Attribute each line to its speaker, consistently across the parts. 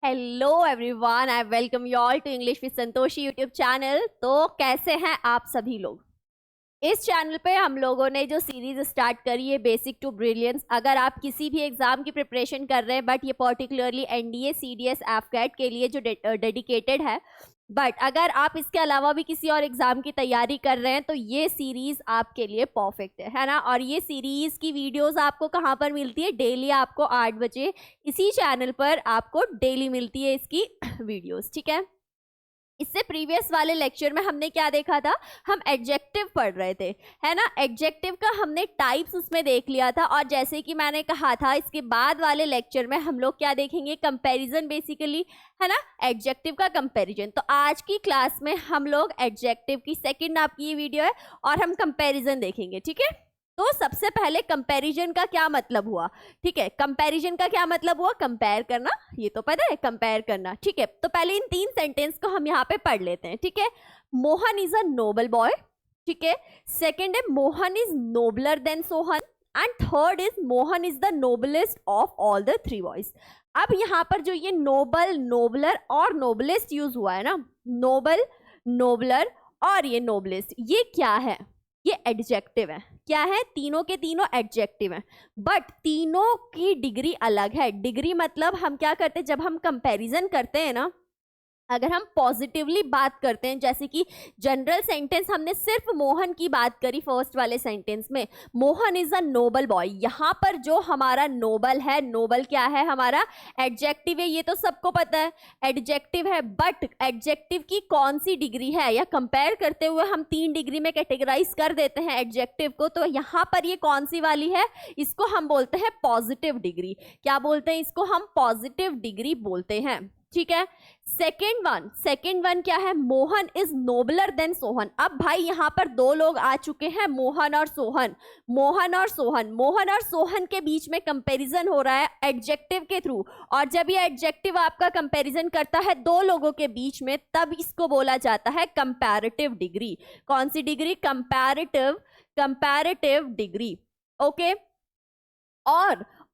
Speaker 1: Hello everyone, I welcome you all to English with Santoshi YouTube channel. तो कैसे हैं आप सभी लोग। इस चैनल पे हम लोगों ने जो सीरीज स्टार्ट करी है बेसिक टू ब्रिलियंस, अगर आप किसी भी एग्जाम की प्रिपरेशन कर रहे हैं बट ये पर्टिकुलरली एनडीए सीडीएस एफकेट के लिए जो डेडिकेटेड है, बट अगर आप इसके अलावा भी किसी और एग्जाम की तैयारी कर रहे हैं तो ये सीरीज आपके लिए परफेक्ट है ना। और ये सीरीज की वीडियोस आपको कहाँ पर मिलती है? डेली आपको 8 बजे इसी चैनल पर आपको डेली मिलती है इसकी वीडियोस, ठीक है। इससे प्रीवियस वाले लेक्चर में हमने क्या देखा था? हम एडजेक्टिव पढ़ रहे थे, है ना। एडजेक्टिव का हमने टाइप्स उसमें देख लिया था, और जैसे कि मैंने कहा था इसके बाद वाले लेक्चर में हम लोग क्या देखेंगे? कंपैरिजन बेसिकली, है ना, एडजेक्टिव का कंपैरिजन। तो आज की क्लास में हम लोग एडजेक्टिव की सेकंड आपकी ये वीडियो है और हम कंपैरिजन देखेंगे, ठीक है। तो सबसे पहले कंपैरिजन का क्या मतलब हुआ? ठीक है, कंपैरिजन का क्या मतलब हुआ? कंपेयर करना, ये तो पता है, कंपेयर करना, ठीक है। तो पहले इन 3 सेंटेंस को हम यहाँ पे पढ़ लेते हैं, ठीक है। Mohan is a noble boy, ठीक है। सेकेंड है Mohan is nobler than Sohan, and third is Mohan is the noblest of all the 3 boys. अब यहाँ पर जो ये नोबल, नोबलर और नोबलेस्ट यूज हुआ है ना, नोबल, नोबलर और ये नोबलेस्ट, ये क्या है? ये एडजेक्टिव है। क्या है? तीनों के तीनों एडजेक्टिव हैं, बट तीनों की डिग्री अलग है। डिग्री मतलब हम क्या करते हैं जब हम कंपैरिजन करते हैं ना, अगर हम पॉजिटिवली बात करते हैं, जैसे कि जनरल सेंटेंस हमने सिर्फ मोहन की बात करी फर्स्ट वाले सेंटेंस में, Mohan is a noble boy. यहाँ पर जो हमारा नोबल है, नोबल क्या है? हमारा एडजेक्टिव है, ये तो सबको पता है एडजेक्टिव है। बट एडजेक्टिव की कौन सी डिग्री है? या कंपेयर करते हुए हम 3 डिग्री में कैटेगराइज कर देते हैं एडजेक्टिव को, तो यहाँ पर ये कौन सी वाली है? इसको हम बोलते हैं पॉजिटिव डिग्री। क्या बोलते हैं इसको? हम पॉजिटिव डिग्री बोलते हैं, ठीक है। सेकेंड वन क्या है? Mohan is nobler than Sohan. अब भाई यहाँ पर 2 लोग आ चुके हैं, मोहन और सोहन। मोहन और सोहन के बीच में कंपैरिजन हो रहा है एडजेक्टिव के थ्रू, और जब ये एडजेक्टिव आपका कंपैरिजन करता है 2 लोगों के बीच में, तब इसको बोला जाता है कंपैरेटिव डिग्री। कौन सी डिग्री? Comparative degree, okay.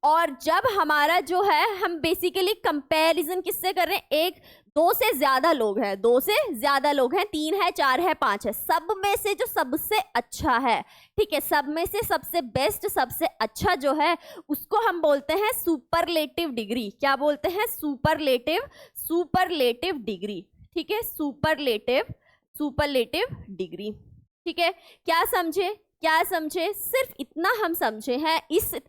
Speaker 1: और जब हमारा जो है, हम बेसिकली कंपैरिजन किससे कर रहे हैं? 2 से ज्यादा लोग हैं, 2 से ज्यादा लोग हैं, 3 है, 4 है, 5 है, सब में से जो सबसे अच्छा है, ठीक है, सब में से सबसे बेस्ट, सबसे अच्छा जो है, उसको हम बोलते हैं सुपरलेटिव डिग्री। क्या बोलते हैं? सुपरलेटिव डिग्री, ठीक है, सुपरलेटिव डिग्री, ठीक है। क्या समझे? सिर्फ इतना हम समझे हैं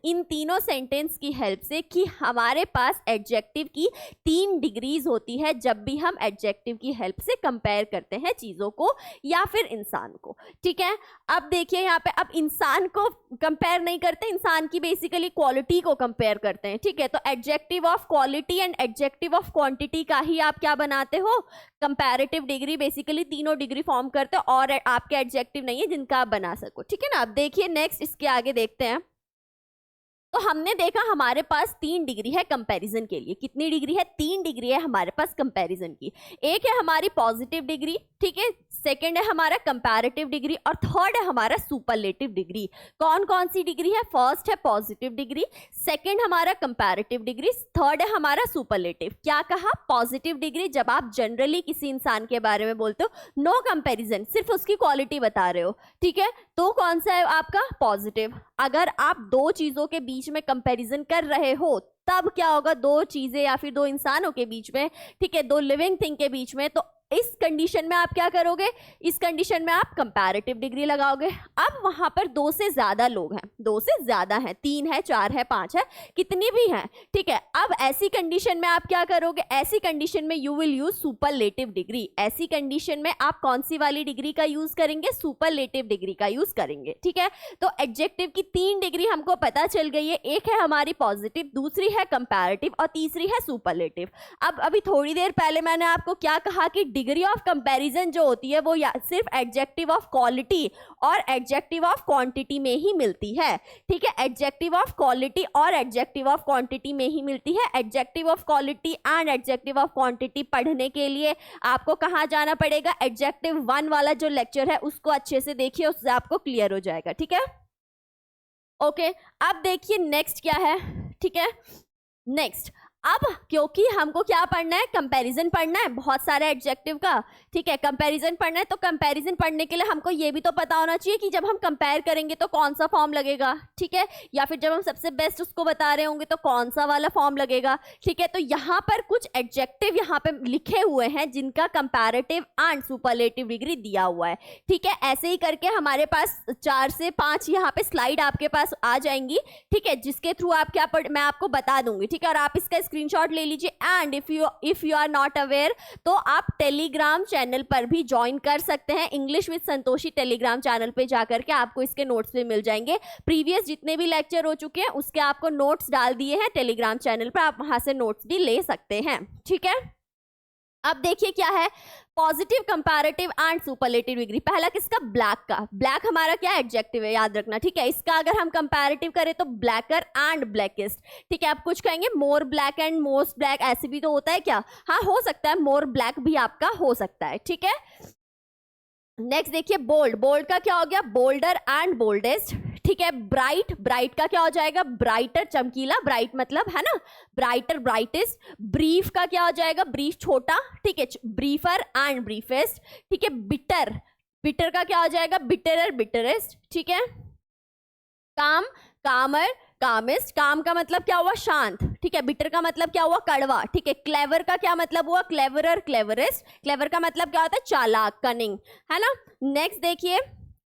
Speaker 1: इन तीनों सेंटेंस की हेल्प से कि हमारे पास एडजेक्टिव की 3 डिग्रीज होती है जब भी हम एडजेक्टिव की हेल्प से कंपेयर करते हैं चीजों को या फिर इंसान को, ठीक है। अब देखिए यहाँ पे, अब इंसान को कंपेयर नहीं करते, इंसान की बेसिकली क्वालिटी को कंपेयर करते हैं, ठीक है। तो adjective of quality and adjective of quantity का ही आप क्या बनाते हो? Comparative degree. बेसिकली तीनों डिग्री फॉर्म करते हो, और आपके एडजेक्टिव नहीं है जिनका आप बना सको, ठीक है ना। अब देखिए नेक्स्ट, इसके आगे देखते हैं। तो हमने देखा हमारे पास 3 डिग्री है कंपैरिजन के लिए। कितनी डिग्री है? 3 डिग्री है हमारे पास कंपैरिजन की। एक है हमारी पॉजिटिव डिग्री, ठीक है, सेकंड है हमारा कंपैरेटिव डिग्री, और थर्ड है हमारा सुपरलेटिव डिग्री। कौन कौन सी डिग्री है? फर्स्ट है पॉजिटिव डिग्री, सेकंड हमारा कंपैरेटिव डिग्री, थर्ड है हमारा सुपरलेटिव। क्या कहा? पॉजिटिव डिग्री जब आप जनरली किसी इंसान के बारे में बोलते हो, नो कंपैरिजन, सिर्फ उसकी क्वालिटी बता रहे हो, ठीक है, तो कौन सा है आपका? पॉजिटिव। अगर आप 2 चीजों के बीच में कंपैरिजन कर रहे हो, तब क्या होगा? 2 चीजें या फिर 2 इंसानों के बीच में, ठीक है, 2 लिविंग थिंग के बीच में, तो इस कंडीशन में आप क्या करोगे? इस कंडीशन में आप कंपैरेटिव डिग्री लगाओगे। अब वहां पर 2 से ज्यादा लोग हैं, 2 से ज्यादा हैं, 3 है, 4 है, 5 है, कितनी भी हैं, ठीक है। अब ऐसी कंडीशन में आप क्या करोगे? ऐसी कंडीशन में you will use superlative degree. ऐसी कंडीशन में आप कौन सी वाली डिग्री का यूज करेंगे? सुपरलेटिव डिग्री का यूज करेंगे, ठीक है। तो एडजेक्टिव की 3 डिग्री हमको पता चल गई है। एक है हमारी पॉजिटिव, दूसरी है कंपैरेटिव, और तीसरी है सुपरलेटिव। अब अभी थोड़ी देर पहले मैंने आपको क्या कहा कि डिग्री ऑफ कंपैरिजन जो होती है वो सिर्फ एडजेक्टिव ऑफ क्वालिटी और एडजेक्टिव ऑफ क्वांटिटी में ही मिलती है, ठीक है। एडजेक्टिव ऑफ क्वालिटी और एडजेक्टिव ऑफ क्वांटिटी में ही मिलती है। Adjective of quality and adjective of quantity पढ़ने के लिए आपको कहाँ जाना पड़ेगा? एडजेक्टिव 1 वाला जो लेक्चर है उसको अच्छे से देखिए, उससे आपको क्लियर हो जाएगा, ठीक है, ओके। अब देखिए नेक्स्ट क्या है, ठीक है। नेक्स्ट अब क्योंकि हमको क्या पढ़ना है, कंपैरिजन पढ़ना है बहुत सारे एडजेक्टिव का, ठीक है, कंपैरिजन पढ़ना है, तो कंपैरिजन पढ़ने के लिए हमको ये भी तो पता होना चाहिए कि जब हम कंपेयर करेंगे तो कौन सा फॉर्म लगेगा, ठीक है, या फिर जब हम सबसे बेस्ट उसको बता रहे होंगे तो कौन सा वाला फॉर्म लगेगा, ठीक है। तो यहाँ पर कुछ एडजेक्टिव यहाँ पे लिखे हुए हैं जिनका कंपैरेटिव एंड सुपरलेटिव डिग्री दिया हुआ है, ठीक है। ऐसे ही करके हमारे पास 4 से 5 यहाँ पे स्लाइड आपके पास आ जाएंगी, ठीक है, जिसके थ्रू आप क्या मैं आपको बता दूंगी, ठीक है। और आप इसका स्क्रीनशॉट ले लीजिए। And if you are not aware तो आप टेलीग्राम चैनल पर भी ज्वाइन कर सकते हैं। English with Santoshi Telegram channel पे जाकर के आपको इसके नोट्स भी मिल जाएंगे। प्रीवियस जितने भी लेक्चर हो चुके हैं उसके आपको नोट्स डाल दिए हैं टेलीग्राम चैनल पर, आप वहां से नोट्स भी ले सकते हैं, ठीक है। अब देखिए क्या है, positive, comparative and superlative degree. पहला किसका, ब्लैक का। ब्लैक हमारा क्या एडजेक्टिव है, याद रखना, ठीक है। इसका अगर हम कंपैरेटिव करें तो ब्लैकर एंड ब्लैकेस्ट, ठीक है। आप कुछ कहेंगे more black and most black, ऐसे भी तो होता है क्या, हाँ हो सकता है, मोर ब्लैक भी आपका हो सकता है, ठीक है। नेक्स्ट देखिए बोल्ड। बोल्ड का क्या हो गया, बोल्डर एंड बोल्डेस्ट, ठीक है। ब्राइट, ब्राइट का क्या हो जाएगा, ब्राइटर, चमकीला, ब्राइट मतलब है ना, ब्राइटर, ब्राइटेस्ट। ब्रीफ का क्या हो जाएगा, ब्रीफ छोटा, ठीक है, ब्रीफर एंड ब्रीफेस्ट, ठीक है। बिटर, बिटर का क्या हो जाएगा, बिटरर, बिटरेस्ट, ठीक है। काम, कामर, कामिस्ट। काम का मतलब क्या हुआ, शांत, ठीक है। बिटर का मतलब क्या हुआ, कड़वा, ठीक है। क्लेवर का क्या मतलब हुआ, क्लेवरर, क्लेवरेस्ट। क्लेवर का मतलब क्या होता है, चालाक, कनिंग, है ना। नेक्स्ट देखिए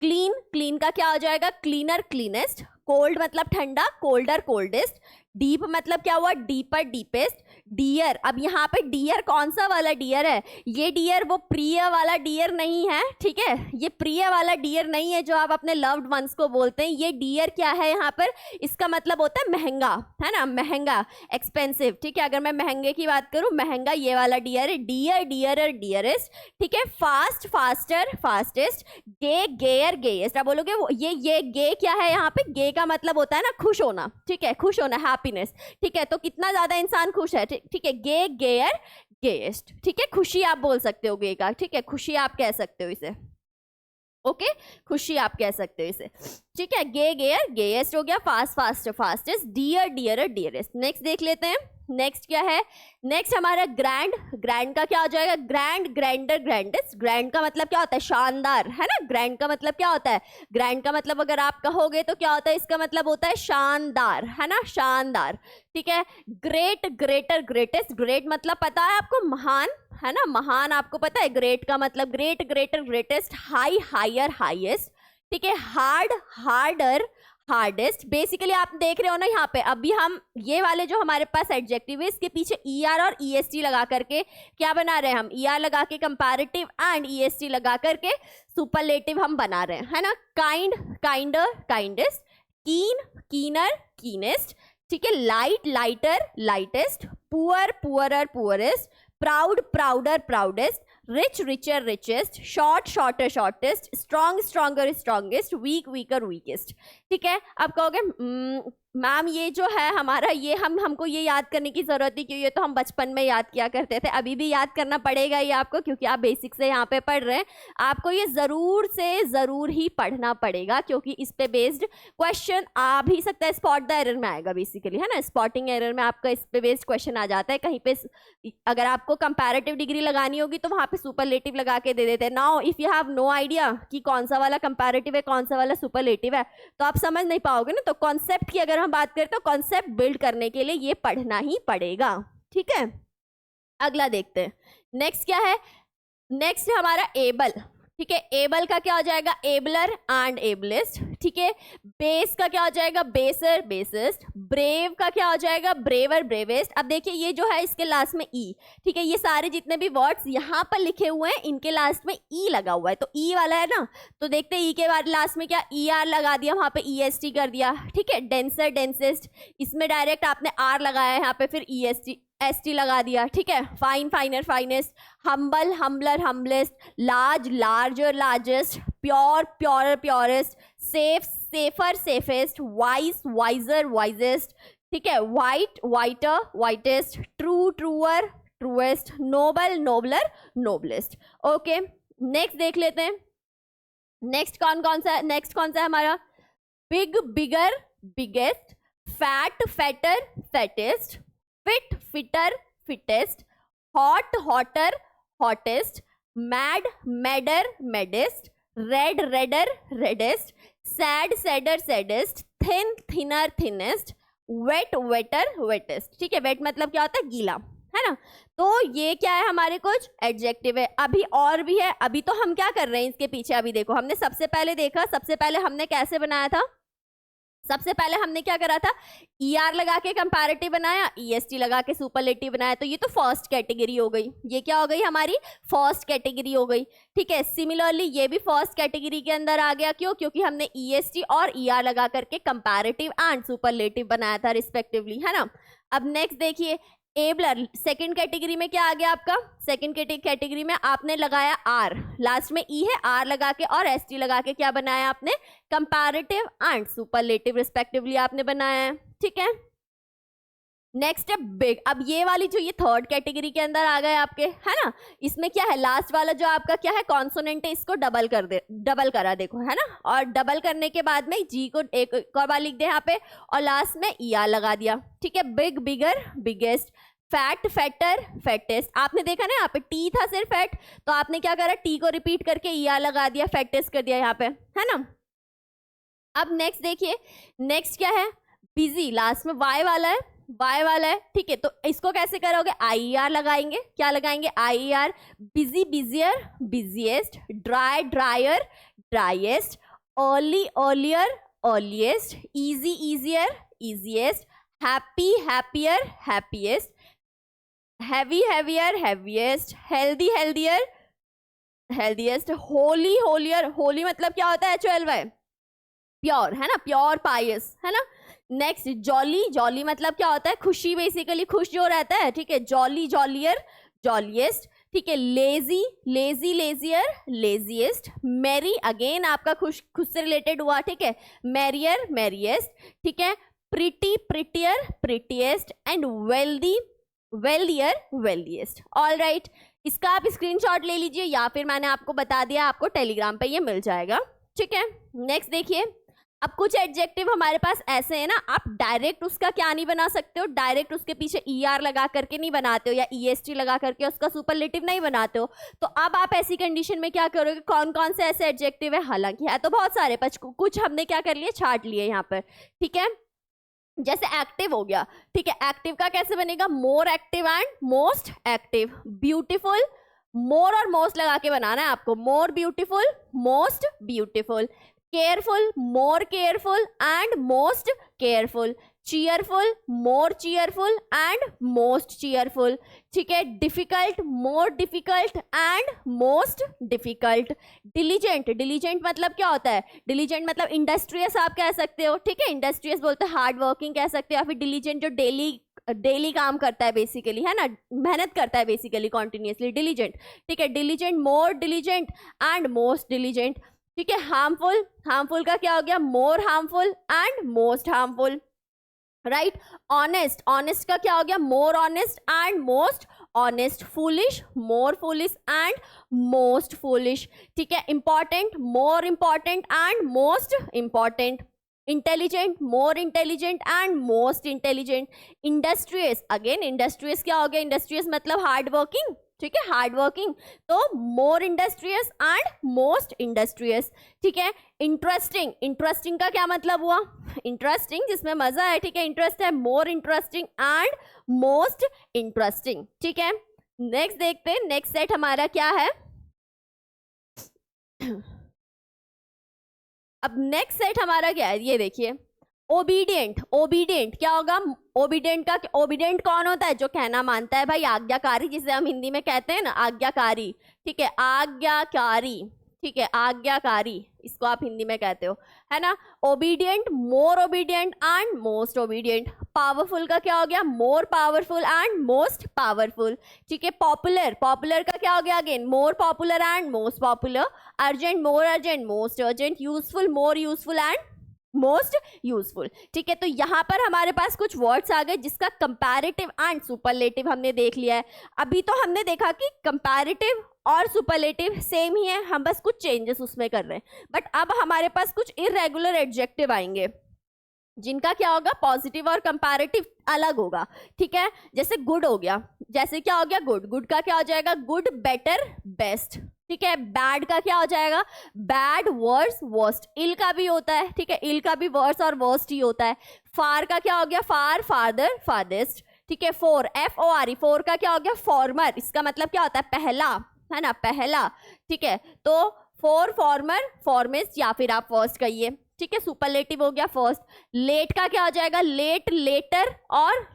Speaker 1: क्लीन। क्लीन का क्या हो जाएगा, क्लीनर, क्लीनेस्ट। कोल्ड मतलब ठंडा, कोल्डर, कोल्डेस्ट। डीप मतलब क्या हुआ, डीपर, डीपेस्ट। डियर, अब यहाँ पे डियर कौन सा वाला डियर है, ये डियर वो प्रिय वाला डियर नहीं है, ठीक है, ये प्रिय वाला डियर नहीं है जो आप अपने लव्ड वंस को बोलते हैं। ये डियर क्या है यहाँ पर, इसका मतलब होता है महंगा, है ना, महंगा, एक्सपेंसिव, ठीक है। अगर मैं महंगे की बात करूँ, महंगा ये वाला डियर है, डियर, डियरर, डियरेस्ट, ठीक है। Fast, faster, fastest. Gay, gayer, gayest. अब बोलोगे वो ये गे क्या है, यहाँ पे गे का मतलब होता है ना खुश होना, ठीक है, खुश होना, हैप्पीनेस, ठीक है। तो कितना ज्यादा इंसान खुश है, ठीक है, गे, गेयर, गेएस्ट, ठीक है। खुशी आप बोल सकते हो गे का, ठीक है, खुशी आप कह सकते हो इसे, ओके, खुशी आप कह सकते हो इसे, ठीक है। गे, गेयर, गेएस्ट हो गया। Fast, fast, fastest. Dear, dearer, dearest. Next देख लेते हैं, नेक्स्ट क्या है, नेक्स्ट हमारा ग्रैंड। ग्रैंड का क्या हो जाएगा, ग्रैंड, ग्रैंडर, ग्रैंडेस्ट। ग्रैंड का मतलब क्या होता है, शानदार, है ना। ग्रैंड का मतलब क्या होता है, ग्रैंड का मतलब अगर आप कहोगे तो क्या होता है, इसका मतलब होता है शानदार, है ना, शानदार, ठीक है। Great, greater, greatest. ग्रेट मतलब पता है आपको, महान, है ना, महान आपको पता है। ग्रेट का मतलब great, greater, greatest. High, higher, highest, ठीक है। Hard, harder, hardest. बेसिकली आप देख रहे हो ना यहाँ पे, अभी हम ये वाले जो हमारे पास एडजेक्टिव है इसके पीछे ER और EST लगा करके क्या बना रहे हैं हम, ER लगा के कंपैरेटिव एंड EST लगा करके सुपरलेटिव हम बना रहे हैं, है ना। Kind, kinder, kindest. Keen, keener, keenest, ठीक है। Light, lighter, lightest. Poor, poorer, poorest. Proud, prouder, proudest. Rich, richer, richest. Short, shorter, shortest. Strong, stronger, strongest. Weak, weaker, weakest, ठीक है। अब कहोगे मैम ये जो है हमारा, ये हमको ये याद करने की जरूरत है क्यों, ये तो हम बचपन में याद किया करते थे, अभी भी याद करना पड़ेगा ये आपको, क्योंकि आप बेसिक से यहाँ पे पढ़ रहे हैं। आपको ये जरूर से जरूर ही पढ़ना पड़ेगा क्योंकि इस पे बेस्ड क्वेश्चन आ भी सकता है, स्पॉट द एरर में आएगा बेसिकली, है ना। स्पॉटिंग एरर में आपका इस पे बेस्ड क्वेश्चन आ जाता है कहीं पे। अगर आपको कंपैरेटिव डिग्री लगानी होगी तो वहां पे सुपरलेटिव लगा के दे देते हैं। Now if you have no idea कि कौन सा वाला कंपैरेटिव है, कौन सा वाला सुपरलेटिव है, तो आप समझ नहीं पाओगे ना। तो कॉन्सेप्ट की अगर हम बात करें तो कॉन्सेप्ट बिल्ड करने के लिए ये पढ़ना ही पड़ेगा, ठीक है। अगला देखते हैं, नेक्स्ट क्या है, नेक्स्ट है हमारा एबल, ठीक है। एबल का क्या हो जाएगा, एबलर एंड एबलिस्ट, ठीक है। बेस का क्या हो जाएगा, बेसर, बेसिस्ट। ब्रेव का क्या हो जाएगा, ब्रेवर, ब्रेवेस्ट। अब देखिए ये जो है इसके लास्ट में ई, ठीक है, ये सारे जितने भी वर्ड्स यहाँ पर लिखे हुए हैं इनके लास्ट में ई लगा हुआ है, तो ई वाला है ना, तो देखते हैं ई के बाद लास्ट में क्या, ER लगा दिया, वहां पे EST कर दिया, ठीक है। डेंसर, डेंसेस्ट, इसमें डायरेक्ट आपने R लगाया, यहाँ पे फिर ST लगा दिया, ठीक है। Fine, finer, finest. Humble, humbler, humblest. Large, larger, largest. Pure, purer, purest. Safe, safer, safest. Wise, wiser, wisest, ठीक है। White, whiter, whitest. True, truer, truest. Noble, nobler, noblest, okay. Next देख लेते हैं, नेक्स्ट कौन सा है हमारा, big, bigger, biggest. Fat, fatter, fattest. Fit fitter fittest, hot hotter hottest, mad madder maddest, red redder reddest, sad sadder saddest, thin thinner thinnest, wet wetter wettest. ठीक है, wait मतलब क्या होता है, गीला, है ना। तो ये क्या है, हमारे कुछ एडजेक्टिव है। अभी और भी है, अभी तो हम क्या कर रहे हैं इसके पीछे, अभी देखो हमने सबसे पहले देखा, सबसे पहले हमने कैसे बनाया था, सबसे पहले हमने क्या करा था, ER लगा के कंपैरेटिव बनाया, EST लगा के सुपरलेटिव बनाया। तो ये तो फर्स्ट कैटेगरी हो गई, ये क्या हो गई हमारी फर्स्ट कैटेगरी हो गई। ठीक है, सिमिलरली ये भी फर्स्ट कैटेगरी के अंदर आ गया, क्यों, क्योंकि हमने EST और ER लगा करके कंपैरेटिव एंड सुपरलेटिव बनाया था रिस्पेक्टिवली, है ना। अब नेक्स्ट देखिए, एबलर सेकंड कैटेगरी में क्या आ गया आपका, सेकंड कैटेगरी में आपने लगाया R, लास्ट में E है, R लगा के और ST लगा के क्या बनाया आपने, कंपैरेटिव एंड सुपरलेटिव रिस्पेक्टिवली आपने बनाया है। ठीक है, नेक्स्ट है बिग। अब ये वाली जो ये थर्ड कैटेगरी के अंदर आ गए आपके, है ना। इसमें क्या है, लास्ट वाला जो आपका क्या है कॉन्सोनेंट है, इसको डबल कर दे, डबल करा देखो, है ना। और डबल करने के बाद में जी को एक और बार लिख दे यहाँ पे, और लास्ट में ER लगा दिया। ठीक है, big bigger biggest, fat fatter fattest. आपने देखा ना यहाँ पे टी था सिर्फ फैट, तो आपने क्या करा, टी को रिपीट करके ER लगा दिया, फैटेस्ट कर दिया यहाँ पे, है ना। अब नेक्स्ट देखिए, नेक्स्ट क्या है, बिजी, लास्ट में Y वाला है, Y वाला है। ठीक है, तो इसको कैसे करोगे, IER लगाएंगे, क्या लगाएंगे, IER। Busy busier busiest, dry dryer driest, early earlier earliest, easy easier easiest, happy happier happiest, heavy heavier heaviest, healthy healthier healthiest, Holi holier, Holi मतलब क्या होता है, HOLY, प्योर, है ना, प्योर पायस, है ना। नेक्स्ट जॉली, जॉली मतलब क्या होता है, खुशी, बेसिकली खुश जो रहता है। ठीक है, जॉली जॉलियर जॉलीएस्ट। ठीक है, lazy lazy lazier laziest, merry again आपका खुश से रिलेटेड हुआ। ठीक है, मैरियर मैरिएस्ट। ठीक है, pretty prettier prettiest, and wealthy wealthier wealthiest. All right, इसका आप स्क्रीनशॉट ले लीजिए, या फिर मैंने आपको बता दिया, आपको टेलीग्राम पे ये मिल जाएगा। ठीक है, नेक्स्ट देखिए, अब कुछ एडजेक्टिव हमारे पास ऐसे हैं ना, आप डायरेक्ट उसका क्या नहीं बना सकते हो, डायरेक्ट उसके पीछे ER लगा करके नहीं बनाते हो, या EST लगा करके उसका सुपरलेटिव नहीं बनाते हो। तो अब आप ऐसी कंडीशन में क्या करोगे, कौन कौन से ऐसे एडजेक्टिव है, हालांकि है तो बहुत सारे, पर कुछ हमने क्या कर लिए, छाट लिए यहाँ पर। ठीक है, जैसे एक्टिव हो गया। ठीक है, एक्टिव का कैसे बनेगा, more active and most active. Beautiful, more और मोस्ट लगा के बनाना है आपको, more beautiful most beautiful. Careful, more careful and most careful. Cheerful, more cheerful and most cheerful. ठीक है, difficult, more difficult and most difficult. Diligent, diligent मतलब क्या होता है, डिलीजेंट मतलब इंडस्ट्रियस आप कह सकते हो। ठीक है, इंडस्ट्रियस बोलते हैं, हार्ड वर्किंग कह सकते हो, या फिर डिलीजेंट जो डेली काम करता है बेसिकली, है ना, मेहनत करता है बेसिकली कॉन्टिन्यूसली, डिलीजेंट। ठीक है, diligent, more diligent and most diligent. ठीक है, हार्मफुल, हार्मफुल का क्या हो गया, more harmful and most harmful. Right, honest, honest का क्या हो गया, more honest and most honest. Foolish, more foolish and most foolish. ठीक है, important, more important and most important. Intelligent, more intelligent and most intelligent. Industrious, again industrious क्या हो गया, industrious मतलब हार्ड वर्किंग। ठीक है, हार्ड वर्किंग, तो मोर industrious and most industrious. ठीक है, इंटरेस्टिंग, इंटरेस्टिंग का क्या मतलब हुआ, इंटरेस्टिंग जिसमें मजा है। ठीक है, इंटरेस्ट है, more interesting and most interesting. ठीक है, नेक्स्ट देखते हैं, नेक्स्ट सेट हमारा क्या है। अब नेक्स्ट सेट हमारा क्या है, ये देखिए, ओबीडियंट, ओबीडियंट क्या होगा, ओबीडियंट का, ओबीडियंट कौन होता है, जो कहना मानता है भाई, आज्ञाकारी, जिसे हम हिंदी में कहते हैं ना आज्ञाकारी। ठीक है, आज्ञाकारी। ठीक है, आज्ञाकारी, इसको आप हिंदी में कहते हो, है ना। Obedient, more obedient and most obedient. Powerful का क्या हो गया, more powerful and most powerful. ठीक है, पॉपुलर, पॉपुलर का क्या हो गया, again more popular and most popular. Urgent, more urgent most urgent. Useful, more useful and most useful. ठीक है, तो यहाँ पर हमारे पास कुछ वर्ड्स आ गए जिसका कंपैरेटिव एंड सुपरलेटिव हमने देख लिया है। अभी तो हमने देखा कि कंपैरेटिव और सुपरलेटिव सेम ही है, हम बस कुछ चेंजेस उसमें कर रहे हैं। बट अब हमारे पास कुछ इररेगुलर एडजेक्टिव आएंगे। जिनका क्या होगा, पॉजिटिव और कंपैरेटिव अलग होगा, ठीक है। जैसे गुड हो गया, जैसे क्या हो गया, गुड, गुड का क्या हो जाएगा, गुड, बेटर, बेस्ट, ठीक है। बैड का क्या हो जाएगा, बैड, वर्स, वर्स्ट। इल का भी होता है, ठीक है, इल का भी वर्स और वर्स्ट ही होता है। फार का क्या हो गया, फार, फादर, फादेस्ट, ठीक है। फोर, FORE, फोर का क्या हो गया, फॉर्मर। इसका मतलब क्या होता है, पहला, है ना, पहला, ठीक है। तो फोर, फॉर्मर, फॉर्मेस्ट, या फिर आप फर्स्ट कहिए, ठीक है। सुपरलेटिव हो गया फर्स्ट। लेट का क्या हो जाएगा, लेट, लेटर और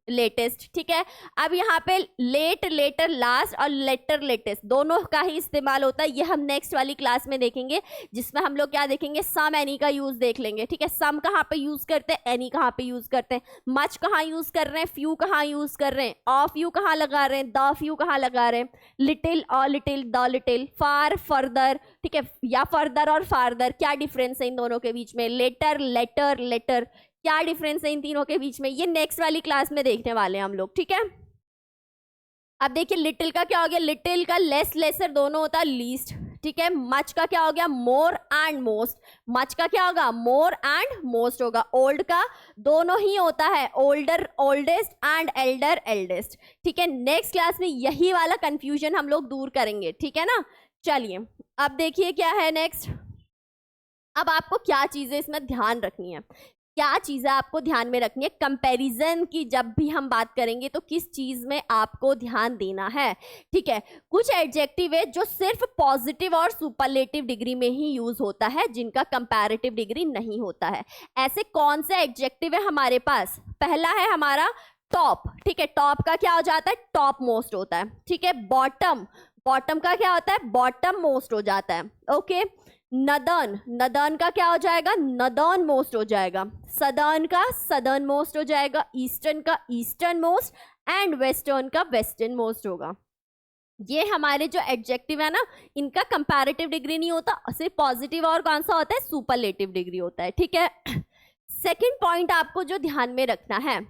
Speaker 1: लेटेस्ट, ठीक है। अब यहाँ पे लेट, लेटर, लास्ट और लेटर, लेटेस्ट दोनों का ही इस्तेमाल होता है। ये हम नेक्स्ट वाली क्लास में देखेंगे, जिसमें हम लोग क्या देखेंगे, सम, एनी का यूज देख लेंगे, ठीक है। सम कहाँ पे यूज करते हैं, एनी कहाँ पे यूज करते हैं, मच कहाँ यूज कर रहे हैं, फ्यू कहाँ यूज कर रहे हैं, ऑफ यू कहाँ लगा रहे हैं, द फ्यू कहाँ लगा रहे हैं, लिटिल और little, the little, far, further, ठीक है। या फर्दर और फार्दर, क्या डिफरेंस है इन दोनों के बीच में, लेटर, लेटर, लेटर, क्या डिफरेंस है इन तीनों के बीच में, ये नेक्स्ट वाली क्लास में देखने वाले हैं हम लोग, ठीक है। अब देखिए लिटिल का क्या हो गया, लिटिल का लेस, लेसर दोनों होता है लीस्ट, ठीक है। मच का क्या हो गया, मोर एंड मोस्ट, मच का क्या होगा, मोर एंड मोस्ट होगा। ओल्ड का दोनों ही होता है, older, oldest and Elder, eldest, ठीक है। नेक्स्ट क्लास में यही वाला कंफ्यूजन हम लोग दूर करेंगे, ठीक है ना। चलिए अब देखिए क्या है नेक्स्ट। अब आपको क्या चीजें इसमें ध्यान रखनी है, क्या चीजें आपको ध्यान में रखनी है, कंपैरिजन की जब भी हम बात करेंगे तो किस चीज में आपको ध्यान देना है, ठीक है। कुछ एडजेक्टिव है जो सिर्फ पॉजिटिव और सुपरलेटिव डिग्री में ही यूज होता है, जिनका कंपैरेटिव डिग्री नहीं होता है। ऐसे कौन से एडजेक्टिव है हमारे पास, पहला है हमारा टॉप, ठीक है। टॉप का क्या हो जाता है, टॉप मोस्ट होता है, ठीक है। बॉटम, बॉटम का क्या होता है, बॉटम मोस्ट हो जाता है, ओके। नदर्न, नदर्न का क्या हो जाएगा, नदर्न मोस्ट हो जाएगा। सदर्न का सदर्न मोस्ट हो जाएगा। ईस्टर्न का ईस्टर्न मोस्ट एंड वेस्टर्न का वेस्टर्न मोस्ट होगा। ये हमारे जो एडजेक्टिव है ना, इनका कंपैरेटिव डिग्री नहीं होता, सिर्फ पॉजिटिव और कौन सा होता है, सुपरलेटिव डिग्री होता है, ठीक है। सेकंड पॉइंट आपको जो ध्यान में रखना है,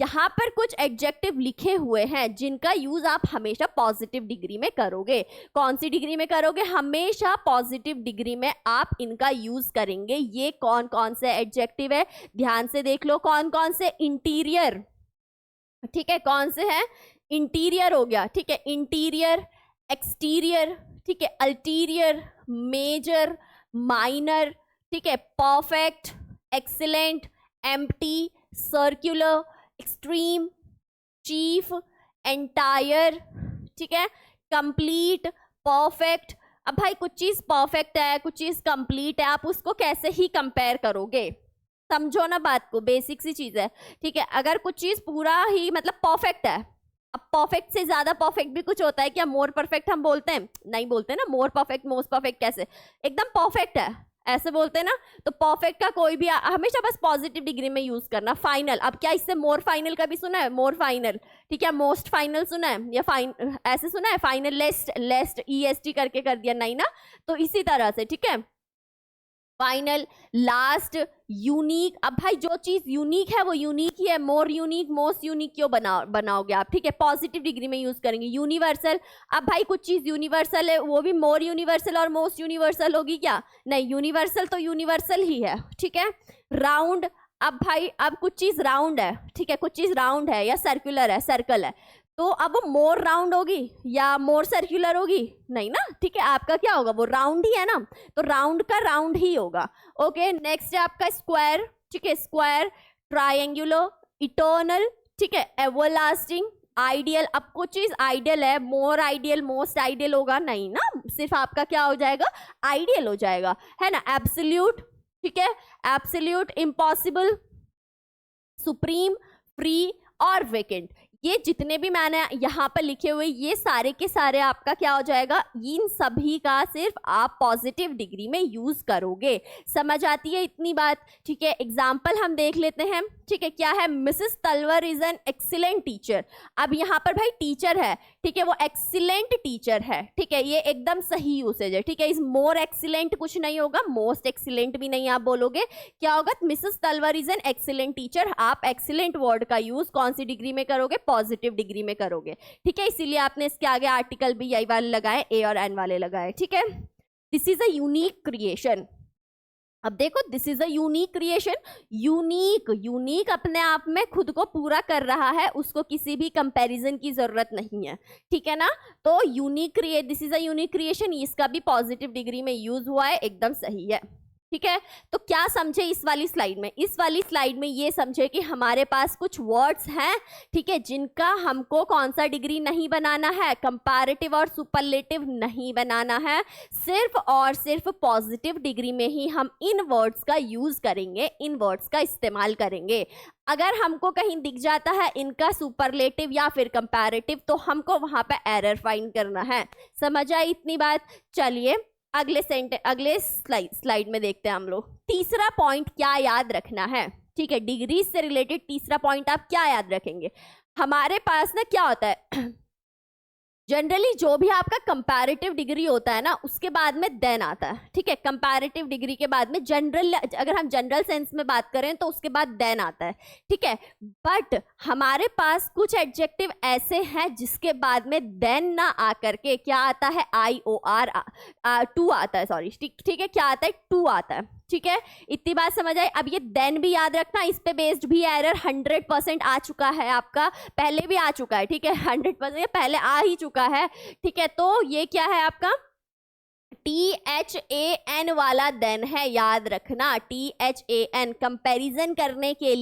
Speaker 1: यहाँ पर कुछ एडजेक्टिव लिखे हुए हैं जिनका यूज आप हमेशा पॉजिटिव डिग्री में करोगे। कौन सी डिग्री में करोगे, हमेशा पॉजिटिव डिग्री में आप इनका यूज करेंगे। ये कौन कौन से एडजेक्टिव है, ध्यान से देख लो, कौन कौन से, इंटीरियर, ठीक है, कौन से हैं, इंटीरियर हो गया, ठीक है, इंटीरियर, एक्सटीरियर, ठीक है, अल्टीरियर, मेजर, माइनर, ठीक है, perfect, excellent, empty, circular, extreme, chief, entire, ठीक है, कंप्लीट, परफेक्ट। अब भाई कुछ चीज परफेक्ट है, कुछ चीज कंप्लीट है, आप उसको कैसे ही कंपेयर करोगे, समझो ना बात को, बेसिक सी चीज है, ठीक है। अगर कुछ चीज पूरा ही मतलब परफेक्ट है, अब परफेक्ट से ज्यादा परफेक्ट भी कुछ होता है क्या, मोर परफेक्ट हम बोलते हैं, नहीं बोलते ना, मोर परफेक्ट, मोस्ट परफेक्ट, कैसे, एकदम परफेक्ट है ऐसे बोलते हैं ना। तो परफेक्ट का कोई भी हमेशा बस पॉजिटिव डिग्री में यूज करना। फाइनल, अब क्या इससे मोर फाइनल का भी सुना है, मोर फाइनल, ठीक है। मोस्ट फाइनल सुना है, या ऐसे सुना है, फाइनल, लेस्ट, लेस्ट EST करके कर दिया, नहीं ना। तो इसी तरह से, ठीक है, फाइनल, लास्ट, यूनिक। अब भाई जो चीज यूनिक है वो यूनिक ही है, मोर यूनिक, मोस्ट यूनिक क्यों बनाओगे आप, ठीक है, पॉजिटिव डिग्री में यूज करेंगे। यूनिवर्सल, अब भाई कुछ चीज यूनिवर्सल है, वो भी मोर यूनिवर्सल और मोस्ट यूनिवर्सल होगी क्या, नहीं, यूनिवर्सल तो यूनिवर्सल ही है, ठीक है। राउंड, अब भाई अब कुछ चीज राउंड है, ठीक है, कुछ चीज राउंड है या सर्कुलर है, सर्कल है, तो अब वो मोर राउंड होगी या मोर सर्कुलर होगी, नहीं ना, ठीक है। आपका क्या होगा, वो राउंड ही है ना, तो राउंड का राउंड ही होगा, ओके। नेक्स्ट है आपका स्क्वायर, ठीक है, स्क्वायर, ट्रायंगुलर, इटर्नल, ठीक है, एवरलास्टिंग, आइडियल। अब कुछ चीज आइडियल है, मोर आइडियल, मोस्ट आइडियल होगा, नहीं ना, सिर्फ आपका क्या हो जाएगा, आइडियल हो जाएगा, है ना। एब्सोल्यूट, ठीक है, एब्सोल्यूट, इम्पॉसिबल, सुप्रीम, फ्री और वेकेंट। ये जितने भी मैंने यहाँ पर लिखे हुए, ये सारे के सारे आपका क्या हो जाएगा, इन सभी का सिर्फ आप पॉजिटिव डिग्री में यूज करोगे। समझ आती है इतनी बात, ठीक है। एग्जाम्पल हम देख लेते हैं, ठीक है, क्या है, Mrs Talwar is an excellent teacher. अब यहाँ पर भाई टीचर है, ठीक है, वो एक्सीलेंट टीचर है, ठीक है, ये एकदम सही यूसेज है, ठीक है। इस मोर एक्सीलेंट कुछ नहीं होगा, मोस्ट एक्सीलेंट भी नहीं आप बोलोगे, क्या होगा, Mrs Talwar is an excellent teacher. आप एक्सीलेंट वर्ड का यूज कौन सी डिग्री में करोगे, पॉजिटिव डिग्री में करोगे, ठीक है। इसीलिए आपने इसके आगे आर्टिकल भी यही वाले लगाए, ए और एन वाले लगाए, ठीक है। This is a unique creation. अब देखो, this is a unique creation, unique अपने आप में खुद को पूरा कर रहा है, उसको किसी भी कंपैरिजन की जरूरत नहीं है, ठीक है ना। तो this is a unique creation, इसका भी पॉजिटिव डिग्री में यूज हुआ है, एकदम सही है, ठीक है। तो क्या समझे इस वाली स्लाइड में? इस वाली स्लाइड में ये समझे कि हमारे पास कुछ वर्ड्स हैं, ठीक है, जिनका हमको कौन सा डिग्री नहीं बनाना है, कंपैरेटिव और सुपरलेटिव नहीं बनाना है, सिर्फ और सिर्फ पॉजिटिव डिग्री में ही हम इन वर्ड्स का यूज करेंगे, इन वर्ड्स का इस्तेमाल करेंगे। अगर हमको कहीं दिख जाता है इनका सुपरलेटिव या फिर कंपैरेटिव, तो हमको वहां पे एरर फाइंड करना है। समझ आई इतनी बात? चलिए अगले स्लाइड में देखते हैं हम लोग। तीसरा पॉइंट क्या याद रखना है, ठीक है, डिग्री से रिलेटेड तीसरा पॉइंट आप क्या याद रखेंगे? हमारे पास ना क्या होता है, जनरली जो भी आपका कंपैरेटिव डिग्री होता है ना, उसके बाद में देन आता है, ठीक है। कंपैरेटिव डिग्री के बाद में जनरल, अगर हम जनरल सेंस में बात करें तो उसके बाद देन आता है, ठीक है। बट हमारे पास कुछ एडजेक्टिव ऐसे हैं जिसके बाद में देन ना आकर के क्या आता है, IOR टू आता है, सॉरी, ठीक है, क्या आता है, टू आता है, ठीक है। इतनी बात समझ आई। अब ये देन भी याद रखना, इस पे बेस्ड भी एरर 100% आ चुका है आपका, पहले भी आ चुका है, ठीक है, 100% पहले आ ही चुका है, ठीक है। तो ये क्या है आपका, THAN वाला देन है, याद रखना, THAN कंपैरिजन करने के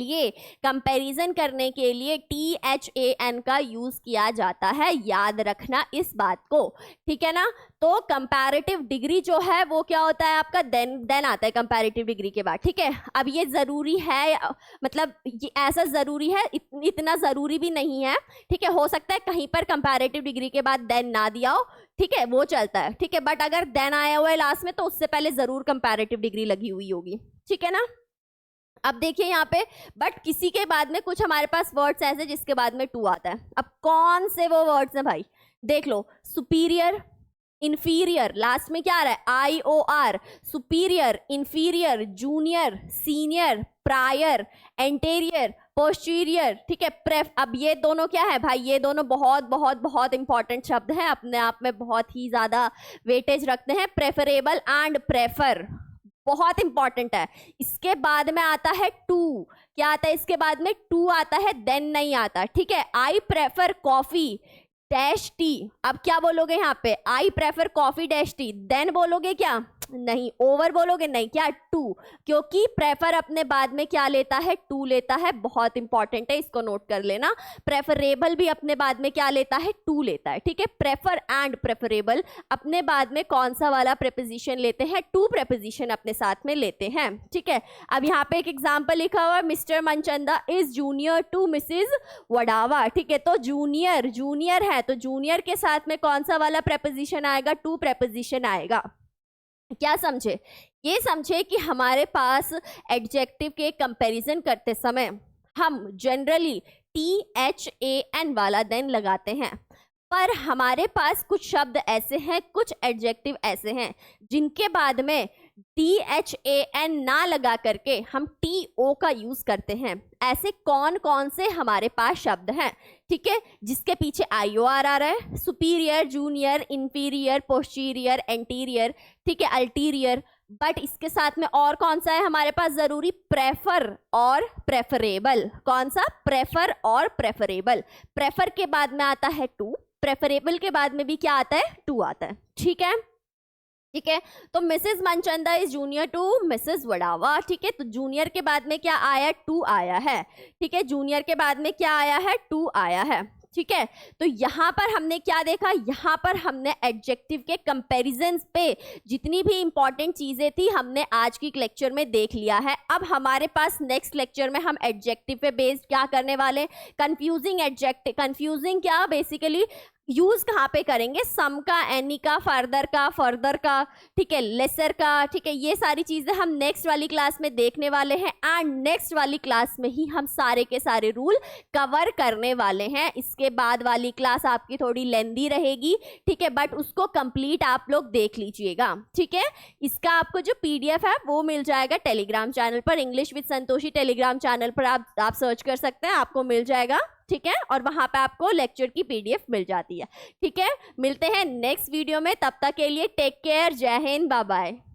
Speaker 1: लिए THAN का यूज किया जाता है, याद रखना इस बात को, ठीक है ना। तो कंपैरेटिव डिग्री जो है वो क्या होता है आपका, देन आता है कंपैरेटिव डिग्री के बाद, ठीक है। अब ये जरूरी है, मतलब ये ऐसा जरूरी है, इतना जरूरी भी नहीं है, ठीक है। हो सकता है कहीं पर कंपैरेटिव डिग्री के बाद देन ना दिया हो, ठीक है, वो चलता है, ठीक है। बट अगर देन आया हुआ है लास्ट में तो उससे पहले जरूर कंपैरेटिव डिग्री लगी हुई होगी, ठीक है ना। अब देखिए यहाँ पे, बट किसी के बाद में कुछ हमारे पास वर्ड्स ऐसे जिसके बाद में टू आता है। अब कौन से वो वर्ड्स हैं भाई, देख लो, सुपीरियर, इंफीरियर, लास्ट में क्या आ रहा है, IOR, superior, inferior, junior, senior, prior, anterior, posterior, ठीक है, प्रेफ। अब ये दोनों क्या है भाई, ये दोनों बहुत बहुत बहुत इंपॉर्टेंट शब्द हैं, अपने आप में बहुत ही ज्यादा वेटेज रखते हैं। प्रेफरेबल एंड प्रेफर बहुत इंपॉर्टेंट है। इसके बाद में आता है टू, क्या आता है इसके बाद में, टू आता है, देन नहीं आता, ठीक है। I prefer coffee dash tea, अब क्या बोलोगे यहाँ पे, I prefer coffee dash tea, then बोलोगे क्या, नहीं, ओवर बोलोगे, नहीं, क्या, टू, क्योंकि प्रेफर अपने बाद में क्या लेता है, टू लेता है, बहुत इंपॉर्टेंट है, इसको नोट कर लेना। प्रेफरेबल भी अपने बाद में क्या लेता है, टू लेता है, ठीक है। प्रेफर एंड प्रेफरेबल अपने बाद में कौन सा वाला प्रेपोजिशन लेते हैं, टू प्रेपोजिशन अपने साथ में लेते हैं, ठीक है। अब यहाँ पे एक एग्जाम्पल लिखा हुआ है, mister Manchanda is junior to Mrs Wadhwa, ठीक है। तो जूनियर है, तो जूनियर के साथ में कौन सा वाला प्रेपोजिशन आएगा, टू प्रेपोजिशन आएगा। क्या समझे, ये समझे कि हमारे पास एडजेक्टिव के कंपैरिजन करते समय हम जनरली THAN वाला देन लगाते हैं, पर हमारे पास कुछ शब्द ऐसे हैं, कुछ एडजेक्टिव ऐसे हैं जिनके बाद में THAN ना लगा करके हम TO का यूज करते हैं। ऐसे कौन कौन से हमारे पास शब्द हैं, ठीक है, जिसके पीछे IOR आ रहा है, superior, junior, inferior, posterior, anterior, ठीक है, अल्टीरियर। बट इसके साथ में और कौन सा है हमारे पास जरूरी, प्रेफर और प्रेफरेबल। कौन सा, प्रेफर और प्रेफरेबल। प्रेफर के बाद में आता है टू, प्रेफरेबल के बाद में भी क्या आता है, टू आता है, ठीक है, ठीक है। तो Mrs Manchanda is junior to Mrs Wadhwa, ठीक है। तो जूनियर के बाद में क्या आया, टू आया है, ठीक है। जूनियर के बाद में क्या आया है, टू आया है, ठीक है। तो यहाँ पर हमने क्या देखा, यहाँ पर हमने एडजेक्टिव के कंपैरिजन पे जितनी भी इंपॉर्टेंट चीजें थी हमने आज की लेक्चर में देख लिया है। अब हमारे पास नेक्स्ट लेक्चर में हम एडजेक्टिव पे बेस्ड क्या करने वाले, कंफ्यूजिंग एडजेक्टिव, कंफ्यूजिंग क्या, बेसिकली यूज कहाँ पे करेंगे, सम का, एनी का, फर्दर का, ठीक है, लेसर का, ठीक है। ये सारी चीजें हम नेक्स्ट वाली क्लास में देखने वाले हैं, एंड नेक्स्ट वाली क्लास में ही हम सारे के सारे रूल कवर करने वाले हैं। इसके बाद वाली क्लास आपकी थोड़ी लेंदी रहेगी, ठीक है, बट उसको कंप्लीट आप लोग देख लीजिएगा, ठीक है। इसका आपको जो PDF है वो मिल जाएगा टेलीग्राम चैनल पर, English with Santoshi Telegram channel पर आप सर्च कर सकते हैं, आपको मिल जाएगा, ठीक है। और वहां पे आपको लेक्चर की PDF मिल जाती है, ठीक है। मिलते हैं नेक्स्ट वीडियो में, तब तक के लिए टेक केयर, जय हिंद, बाय बाय।